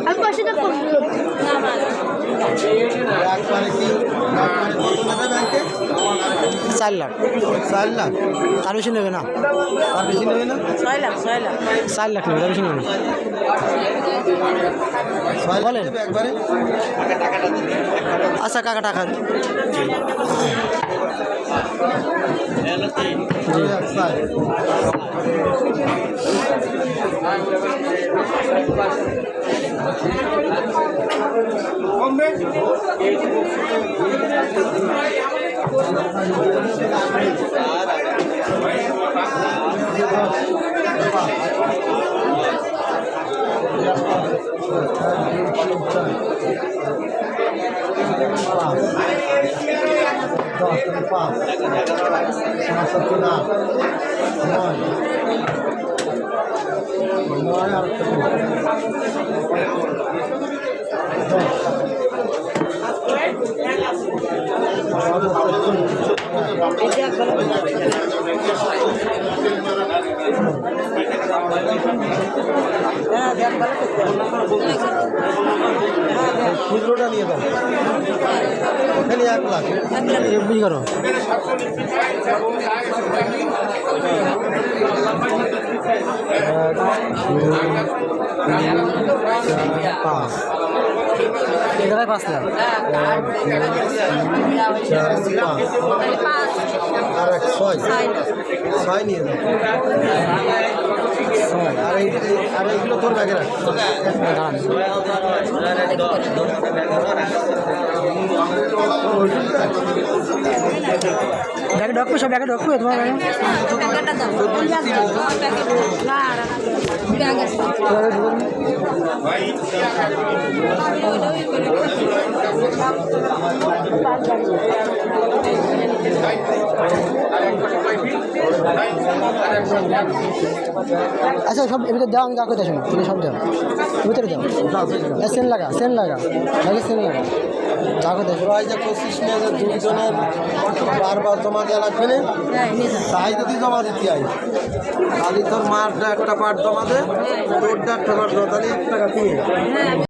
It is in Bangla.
আমি পাশে তো চার লাখ তার বেশি নেবে না, আর বেশি নেবে না? 6 লাখ 6 লাখ 4 লাখ নেবে, তার বেশি নেবে না। বলেন একবারে আচ্ছা কাকা টাকা জি খুচরোটা নিয়ে দাও, এখানে 1 লাখ বুঝি করো পাঁচ এগারো 5 লাখ আর 6 নিয়ে দাও। আর এইগুলো তোর ব্যাগে রাখ। ব্যাগে ঢুকবে, সব ব্যাগে ঢুকবে তোমার আচ্ছা সব এর ভিতরে দাও, আমি কাকুতে শুনো তুমি সব দাও ভিতরে দাও, সেন লাগা লাগে সেন লাগা কাকু দেখো প্রায় যে 25 মেয়ে দুজনের বারবার জমা দেওয়া লাগবে না, তাই যদি জমা দিতে হয় তাহলে তোর মারটা একটা পার্ট জমা দে, তোরটা একটা পার্ট জমা, তাহলে 1 টাকা দিয়ে